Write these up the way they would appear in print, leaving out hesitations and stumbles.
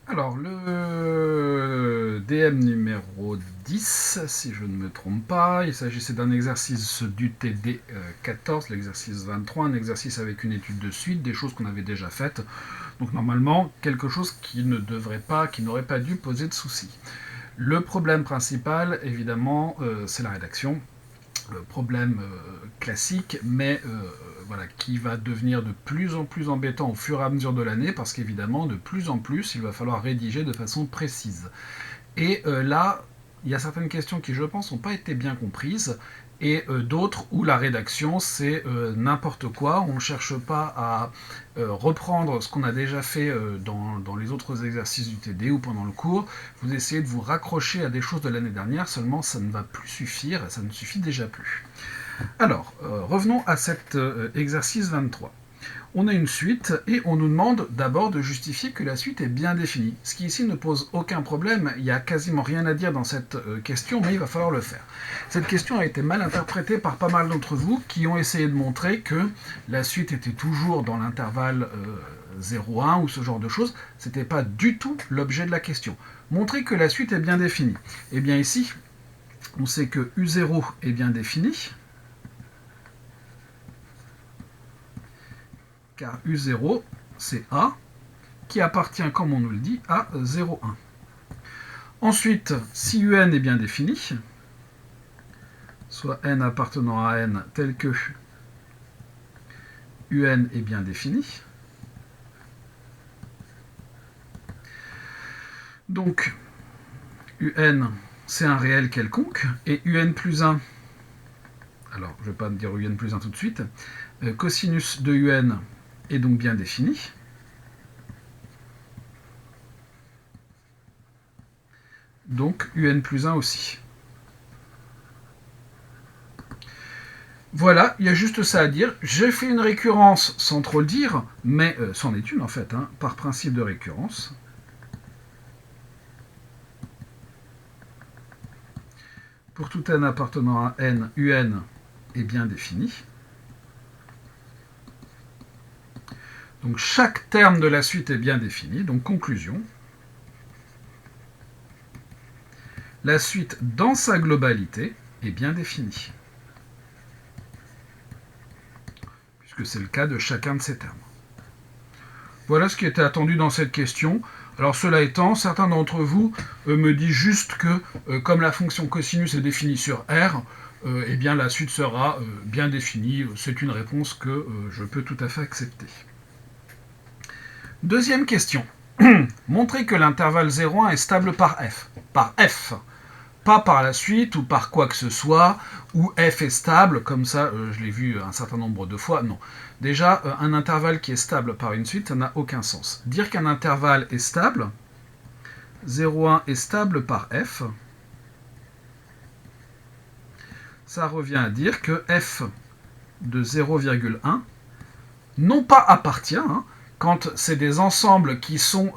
Alors, le DM numéro 10, si je ne me trompe pas, il s'agissait d'un exercice du TD 14, l'exercice 23, un exercice avec une étude de suite, des choses qu'on avait déjà faites. Donc normalement, quelque chose qui ne devrait pas, qui n'aurait pas dû poser de soucis. Le problème principal, évidemment, c'est la rédaction. Problème classique, mais voilà, qui va devenir de plus en plus embêtant au fur et à mesure de l'année, parce qu'évidemment, de plus en plus, il va falloir rédiger de façon précise. Et là, il y a certaines questions qui, je pense, n'ont pas été bien comprises, et d'autres où la rédaction, c'est n'importe quoi. On ne cherche pas à reprendre ce qu'on a déjà fait dans les autres exercices du TD ou pendant le cours. Vous essayez de vous raccrocher à des choses de l'année dernière, seulement ça ne va plus suffire, ça ne suffit déjà plus. Alors, revenons à cet exercice 23. On a une suite et on nous demande d'abord de justifier que la suite est bien définie. Ce qui ici ne pose aucun problème, il n'y a quasiment rien à dire dans cette question, mais il va falloir le faire. Cette question a été mal interprétée par pas mal d'entre vous qui ont essayé de montrer que la suite était toujours dans l'intervalle 0,1 ou ce genre de choses. Ce n'était pas du tout l'objet de la question. Montrer que la suite est bien définie. Eh bien ici, on sait que U0 est bien défini, car U0, c'est A, qui appartient, comme on nous le dit, à 0,1. Ensuite, si UN est bien défini, soit n appartenant à n tel que UN est bien défini, donc UN c'est un réel quelconque, et UN plus 1, alors je ne vais pas dire UN plus 1 tout de suite, cosinus de UN est donc bien défini. Donc UN plus 1 aussi. Voilà, il y a juste ça à dire. J'ai fait une récurrence sans trop le dire, mais c'en est une en fait, hein, par principe de récurrence. Pour tout n appartenant à n, un est bien défini. Donc chaque terme de la suite est bien défini. Donc conclusion. La suite dans sa globalité est bien définie. Puisque c'est le cas de chacun de ces termes. Voilà ce qui était attendu dans cette question. Alors cela étant, certains d'entre vous me disent juste que comme la fonction cosinus est définie sur R, eh bien la suite sera bien définie. C'est une réponse que je peux tout à fait accepter. Deuxième question. Montrer que l'intervalle 0,1 est stable par f. Par f. Pas par la suite ou par quoi que ce soit, où f est stable, comme ça je l'ai vu un certain nombre de fois, non. Déjà, un intervalle qui est stable par une suite, ça n'a aucun sens. Dire qu'un intervalle est stable, 0,1 est stable par f, ça revient à dire que f de 0,1 non pas appartient, hein, quand c'est des ensembles qui sont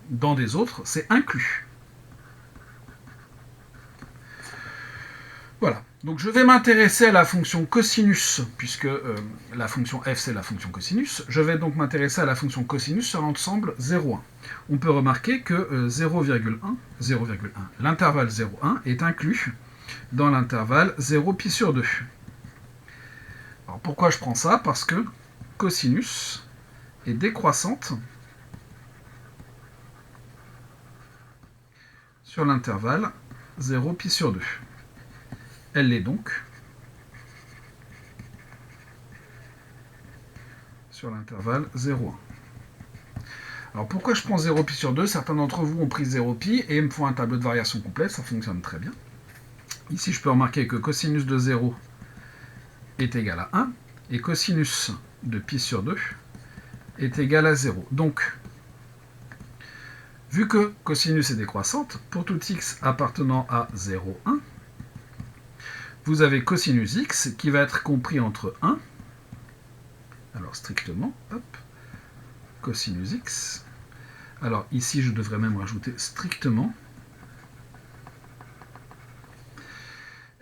dans des autres, c'est inclus. Voilà. Donc je vais m'intéresser à la fonction cosinus, puisque la fonction f c'est la fonction cosinus. Je vais donc m'intéresser à la fonction cosinus sur l'ensemble 0,1. On peut remarquer que 0,1, l'intervalle 0,1 est inclus dans l'intervalle 0 pi sur 2. Alors pourquoi je prends ça? Parce que cosinus est décroissante sur l'intervalle 0 pi sur 2. Elle l'est donc sur l'intervalle 0,1. Alors pourquoi je prends 0 pi sur 2? Certains d'entre vous ont pris 0 pi et me font un tableau de variation complète, ça fonctionne très bien. Ici je peux remarquer que cosinus de 0 est égal à 1 et cosinus de pi sur 2 est égal à 0. Donc, vu que cosinus est décroissante, pour tout x appartenant à 0,1, vous avez cosinus x qui va être compris entre 1, alors strictement, hop, cosinus x, alors ici je devrais même rajouter strictement,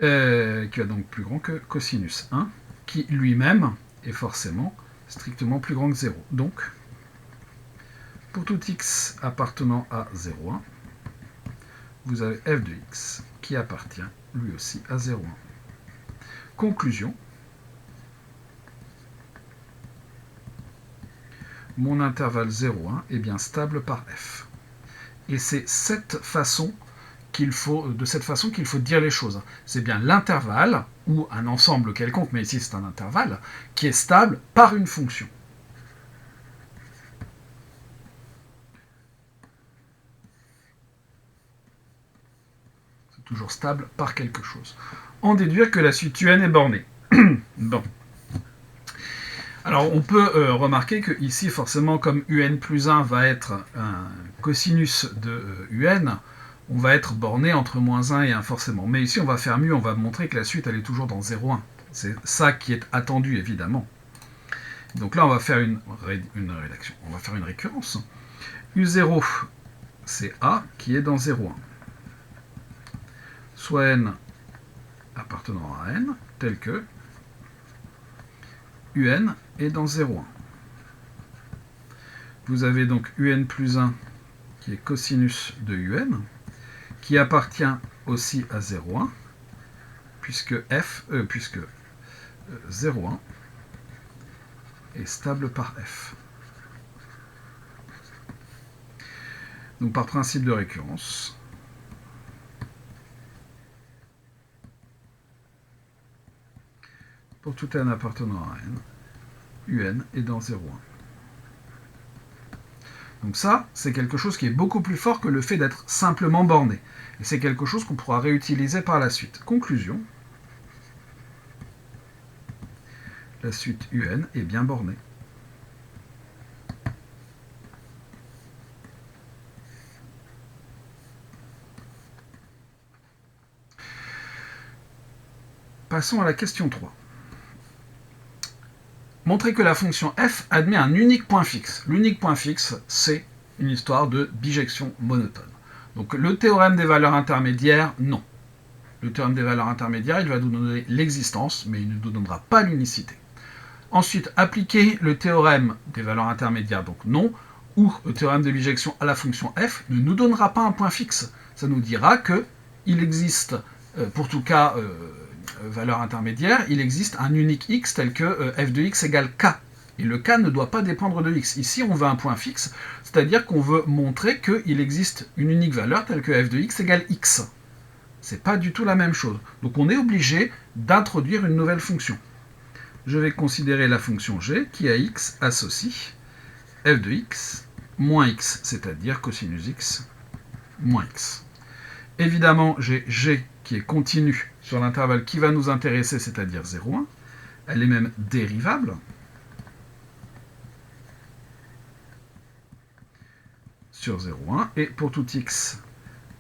qui va donc plus grand que cosinus 1, qui lui-même est forcément strictement plus grand que 0. Donc, Pour tout x appartenant à 0,1, vous avez f de x qui appartient lui aussi à 0,1. Conclusion. Mon intervalle 0,1 est bien stable par f. Et c'est de cette façon qu'il faut dire les choses. C'est bien l'intervalle, ou un ensemble quelconque, mais ici c'est un intervalle, qui est stable par une fonction. C'est toujours stable par quelque chose. En déduire que la suite un est bornée. Bon. Alors on peut remarquer que ici, forcément, comme un plus 1 va être un cosinus de un, on va être borné entre moins 1 et 1 forcément. Mais ici, on va faire mieux, on va montrer que la suite, elle est toujours dans 0,1. C'est ça qui est attendu, évidemment. Donc là, on va faire une rédaction. On va faire une récurrence. U0, c'est A qui est dans 0,1. Soit n appartenant à n, tel que un est dans 0,1. Vous avez donc un plus 1 qui est cosinus de un, qui appartient aussi à 0,1, puisque 0,1 est stable par f. Donc par principe de récurrence, pour tout n appartenant à n, un est dans 0,1. Donc ça, c'est quelque chose qui est beaucoup plus fort que le fait d'être simplement borné. Et c'est quelque chose qu'on pourra réutiliser par la suite. Conclusion. La suite un est bien bornée. Passons à la question 3. Montrer que la fonction f admet un unique point fixe. L'unique point fixe, c'est une histoire de bijection monotone. Donc le théorème des valeurs intermédiaires, non. Le théorème des valeurs intermédiaires, il va nous donner l'existence, mais il ne nous donnera pas l'unicité. Ensuite, appliquer le théorème des valeurs intermédiaires, donc non, ou le théorème de bijection à la fonction f, ne nous donnera pas un point fixe. Ça nous dira qu'il existe, pour tout cas, valeur intermédiaire, il existe un unique x tel que f de x égale k. Et le k ne doit pas dépendre de x. Ici, on veut un point fixe, c'est-à-dire qu'on veut montrer qu'il existe une unique valeur telle que f de x égale x. C'est pas du tout la même chose. Donc on est obligé d'introduire une nouvelle fonction. Je vais considérer la fonction g qui à x associe f de x moins x, c'est-à-dire cosinus x moins x. Évidemment, j'ai g qui est continue sur l'intervalle qui va nous intéresser, c'est-à-dire 0,1. Elle est même dérivable. Sur 0,1. Et pour tout x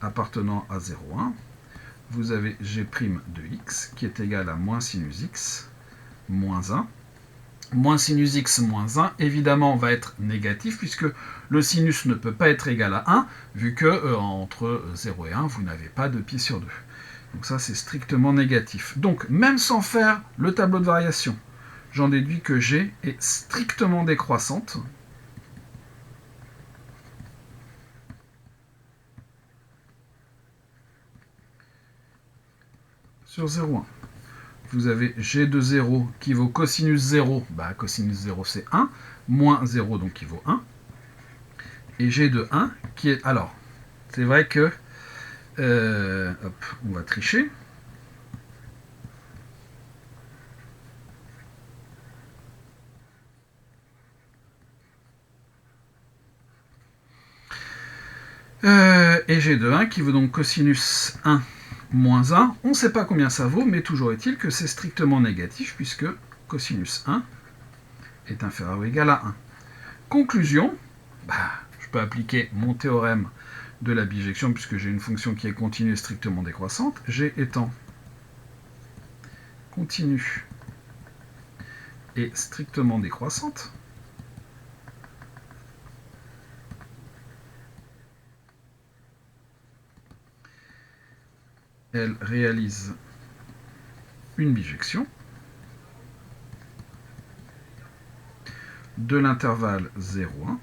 appartenant à 0,1, vous avez g' de x qui est égal à moins sinus x moins 1. Moins sinus x moins 1, évidemment, va être négatif, puisque le sinus ne peut pas être égal à 1, vu que entre 0 et 1, vous n'avez pas de pi sur 2. Donc ça, c'est strictement négatif. Donc, même sans faire le tableau de variation, j'en déduis que g est strictement décroissante. Sur 0,1. Vous avez g de 0 qui vaut cosinus 0, bah cosinus 0 c'est 1, moins 0 donc qui vaut 1, et g de 1 qui est... Alors, c'est vrai que... hop, on va tricher. Et g de 1 qui vaut donc cosinus 1 moins 1. On ne sait pas combien ça vaut, mais toujours est-il que c'est strictement négatif, puisque cosinus 1 est inférieur ou égal à 1. Conclusion, je peux appliquer mon théorème de la bijection, puisque j'ai une fonction qui est continue et strictement décroissante. G étant continue et strictement décroissante, elle réalise une bijection de l'intervalle 0,1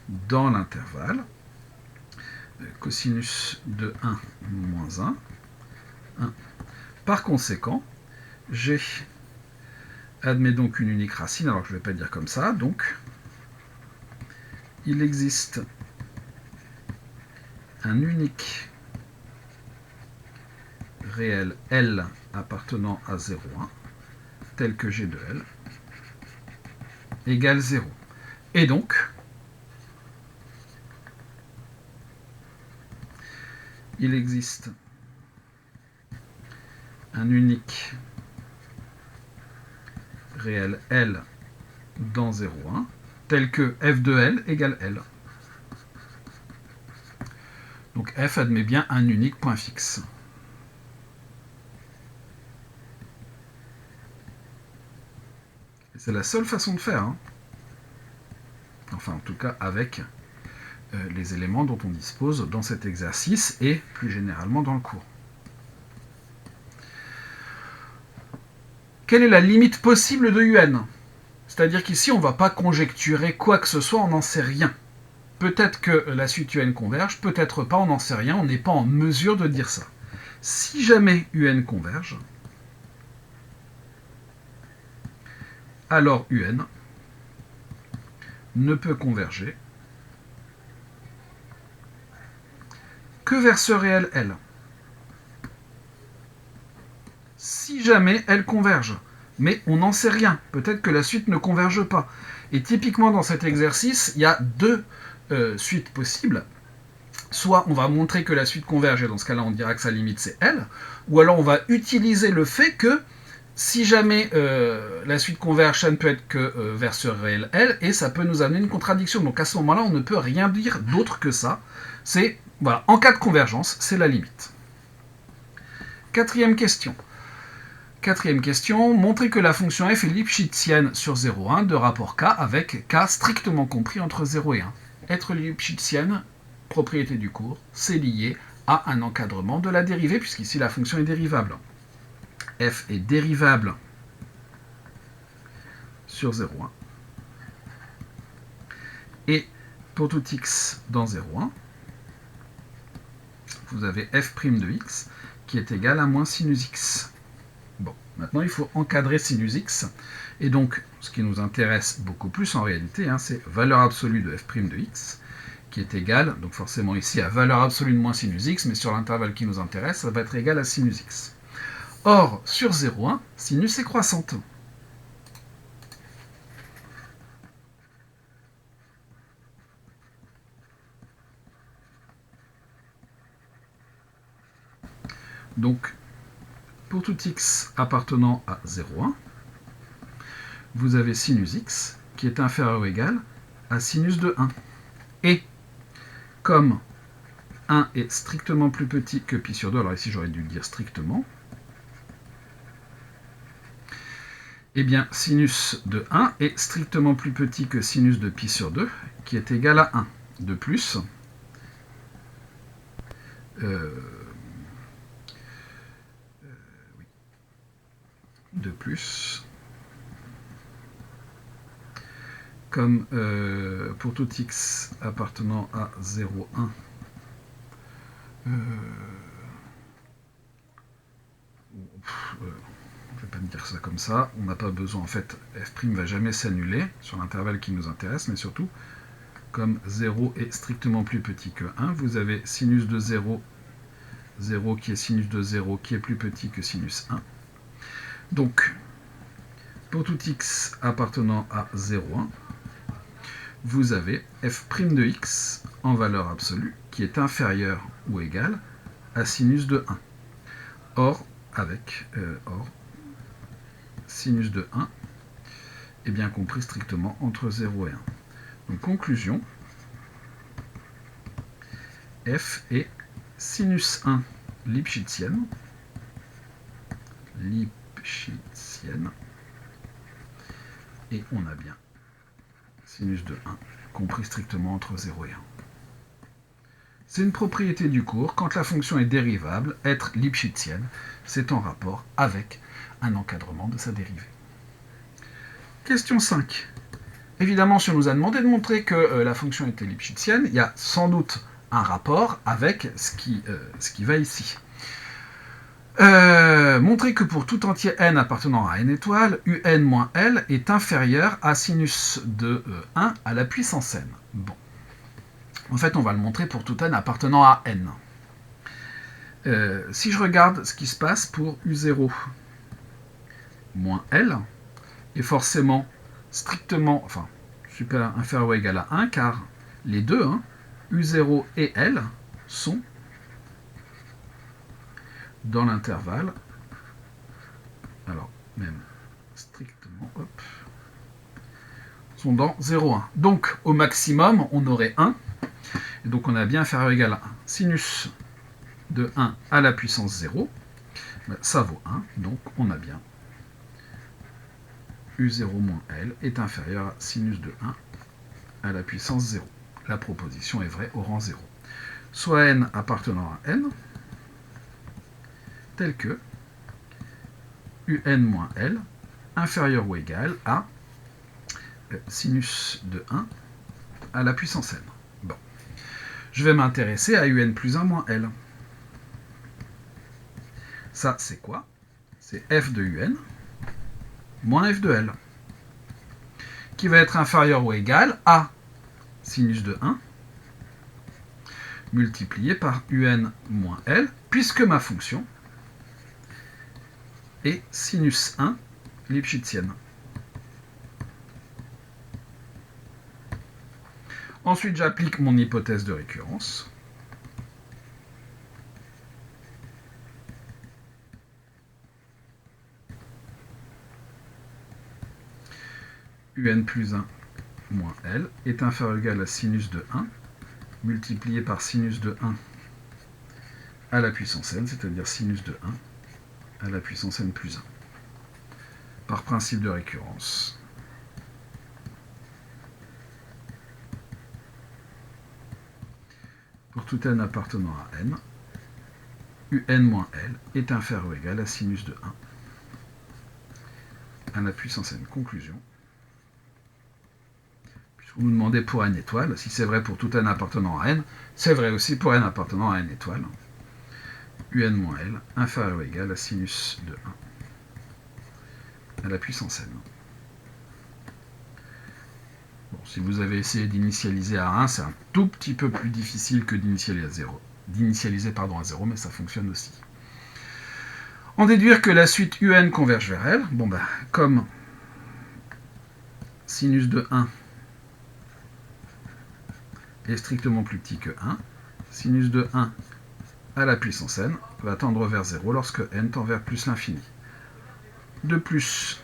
dans l'intervalle, cosinus de 1 moins 1, 1. Par conséquent, j'ai, admet donc une unique racine, alors que je ne vais pas dire comme ça, donc il existe un unique réel L appartenant à 0,1, tel que G de L, égale 0. Et donc, il existe un unique réel L dans 0,1, tel que f de L égale L. Donc f admet bien un unique point fixe. C'est la seule façon de faire. Hein. Enfin, en tout cas, avec les éléments dont on dispose dans cet exercice et plus généralement dans le cours. Quelle est la limite possible de UN? C'est-à-dire qu'ici, on ne va pas conjecturer quoi que ce soit, on n'en sait rien. Peut-être que la suite UN converge, peut-être pas, on n'en sait rien, on n'est pas en mesure de dire ça. Si jamais UN converge, alors UN ne peut converger que vers ce réel L. Si jamais elles convergent, mais on n'en sait rien, peut-être que la suite ne converge pas. Et typiquement dans cet exercice, il y a deux suites possibles. Soit on va montrer que la suite converge, et dans ce cas-là on dira que sa limite c'est L, ou alors on va utiliser le fait que si jamais la suite converge, ça ne peut être que vers ce réel L, et ça peut nous amener une contradiction. Donc à ce moment-là, on ne peut rien dire d'autre que ça. C'est, voilà, en cas de convergence, c'est la limite. Quatrième question, montrer que la fonction f est lipschitzienne sur 0,1 de rapport k avec k strictement compris entre 0 et 1. Être lipschitzienne, propriété du cours, c'est lié à un encadrement de la dérivée, puisqu'ici la fonction est dérivable. F est dérivable sur 0,1. Et pour tout x dans 0,1, vous avez f' de x qui est égal à moins sinus x. Bon, maintenant il faut encadrer sinus x. Et donc, ce qui nous intéresse beaucoup plus en réalité, hein, c'est valeur absolue de f' de x, qui est égal, donc forcément ici, à valeur absolue de moins sinus x, mais sur l'intervalle qui nous intéresse, ça va être égal à sinus x. Or, sur 0,1, sinus est croissante. Donc, pour tout x appartenant à 0,1, vous avez sinus x qui est inférieur ou égal à sinus de 1. Et comme 1 est strictement plus petit que pi sur 2, alors ici j'aurais dû le dire strictement, eh bien sinus de 1 est strictement plus petit que sinus de pi sur 2, qui est égal à 1. De plus, comme pour tout x appartenant à 0,1, je ne vais pas me dire ça comme ça, on n'a pas besoin, en fait, f' va jamais s'annuler sur l'intervalle qui nous intéresse, mais surtout, comme 0 est strictement plus petit que 1, vous avez sinus de 0, 0 qui est sinus de 0, qui est plus petit que sinus 1. Donc, pour tout x appartenant à 0,1, vous avez f' de x en valeur absolue qui est inférieur ou égal à sinus de 1. Or, sinus de 1 est bien compris strictement entre 0 et 1. Donc, conclusion, f est sinus 1 lipschitzienne, et on a bien sinus de 1 compris strictement entre 0 et 1. C'est une propriété du cours. Quand la fonction est dérivable, être lipschitzienne, c'est en rapport avec un encadrement de sa dérivée. Question 5. Évidemment, si on nous a demandé de montrer que la fonction était lipschitzienne, il y a sans doute un rapport avec ce qui va ici. Montrer que pour tout entier n appartenant à n étoiles, un moins L est inférieur à sinus de 1 à la puissance n. Bon. En fait, on va le montrer pour tout n appartenant à n. Si je regarde ce qui se passe pour U0 moins L, est forcément strictement, enfin, inférieur ou égal à 1, car les deux, hein, U0 et L, sont dans l'intervalle, alors même strictement, hop, sont dans 0,1. Donc au maximum, on aurait 1, et donc on a bien inférieur ou égal à 1. Sinus de 1 à la puissance 0, ça vaut 1, donc on a bien U0 moins L est inférieur à sinus de 1 à la puissance 0. La proposition est vraie au rang 0. Soit n appartenant à n, tel que un moins L inférieur ou égal à sinus de 1 à la puissance n. Bon. Je vais m'intéresser à un plus 1 moins L. Ça, c'est quoi? C'est f de un moins f de L, qui va être inférieur ou égal à sinus de 1 multiplié par un moins L, puisque ma fonction est sinus 1 lipschitzienne. Ensuite, j'applique mon hypothèse de récurrence. Un plus 1 moins L est inférieur ou égal à sinus de 1 multiplié par sinus de 1 à la puissance n, c'est-à-dire sinus de 1 à la puissance n plus 1. Par principe de récurrence. Pour tout n appartenant à n, un moins L est inférieur ou égal à sinus de 1 à la puissance n. Conclusion. Puisqu'on nous demandait pour n étoiles, si c'est vrai pour tout n appartenant à n, c'est vrai aussi pour n appartenant à n étoiles. Un moins L inférieur ou égal à sinus de 1 à la puissance n. Bon, si vous avez essayé d'initialiser à 1, c'est un tout petit peu plus difficile que d'initialiser à 0. À 0, mais ça fonctionne aussi. En déduire que la suite un converge vers L, bon ben, comme sinus de 1 est strictement plus petit que 1, sinus de 1 à la puissance n va tendre vers 0 lorsque n tend vers plus l'infini. De plus,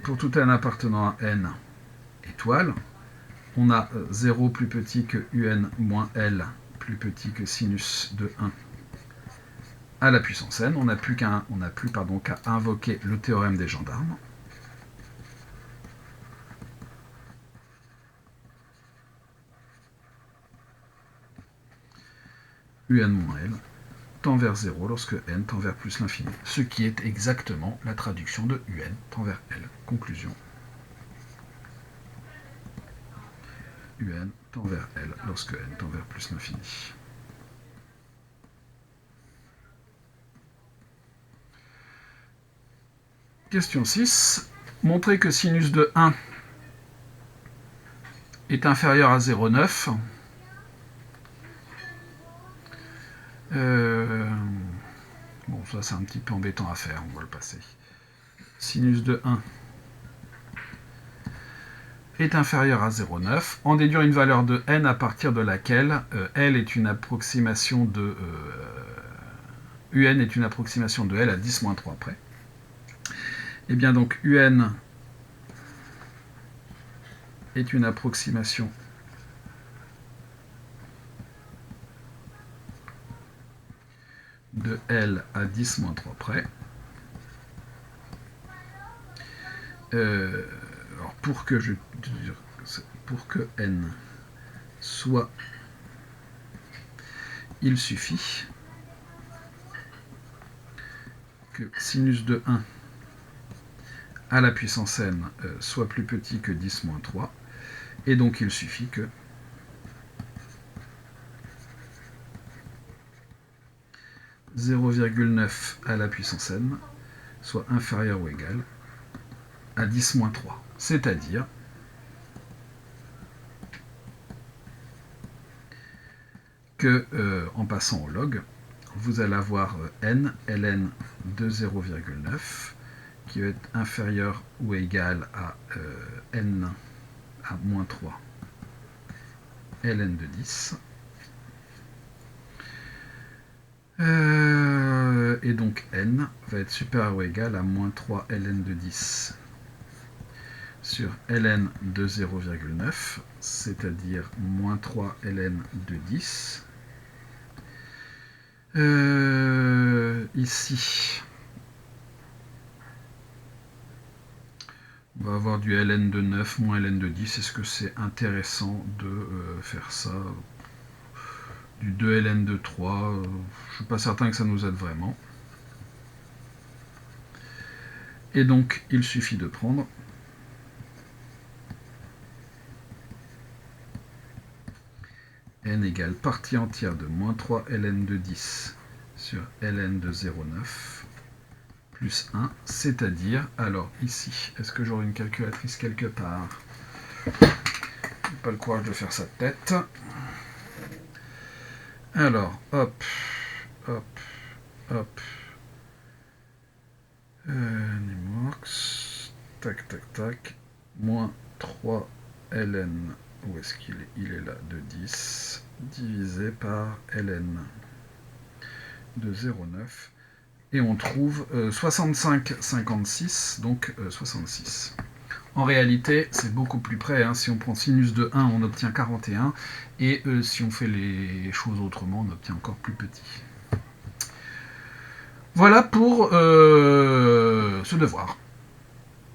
pour tout n appartenant à n étoiles, on a 0 plus petit que un moins L plus petit que sinus de 1 à la puissance n. On n'a plus qu'à invoquer le théorème des gendarmes. Un moins L tend vers 0 lorsque n tend vers plus l'infini. Ce qui est exactement la traduction de un tend vers L. Conclusion. Un tend vers L lorsque n tend vers plus l'infini. Question 6. Montrer que sinus de 1 est inférieur à 0,9. Bon, ça c'est un petit peu embêtant à faire, on va le passer. Sinus de 1 est inférieur à 0,9. En déduire une valeur de n à partir de laquelle L est une approximation de un est une approximation de L à 10-3 près. Et bien donc un est une approximation de L à 10-3 près. Alors pour que n soit, il suffit que sinus de 1 à la puissance n soit plus petit que 10 moins 3, et donc il suffit que 0,9 à la puissance n soit inférieur ou égal à 10 moins 3, c'est-à-dire que en passant au log, vous allez avoir n, ln de 0,9 qui va être inférieur ou égal à n à moins 3 ln de 10. Et donc n va être supérieur ou égal à moins 3 ln de 10 sur ln de 0,9, c'est-à-dire moins 3 ln de 10. Ici, on va avoir du ln de 9 moins ln de 10. Est-ce que c'est intéressant de faire ça? Du 2 ln de 3, je ne suis pas certain que ça nous aide vraiment. Et donc, il suffit de prendre n égale partie entière de moins 3 ln de 10 sur ln de 0,9 plus 1, c'est-à-dire, alors ici, est-ce que j'aurai une calculatrice quelque part? J'ai pas le courage de faire ça de tête. Alors, hop, hop, hop. Nimox, tac, tac, tac, moins 3 ln, où est-ce qu'il est? Il est là, de 10, divisé par ln de 0,9. Et on trouve 65,56, donc 66. En réalité, c'est beaucoup plus près. Hein. Si on prend sinus de 1, on obtient 41. Et si on fait les choses autrement, on obtient encore plus petit. Voilà pour ce devoir.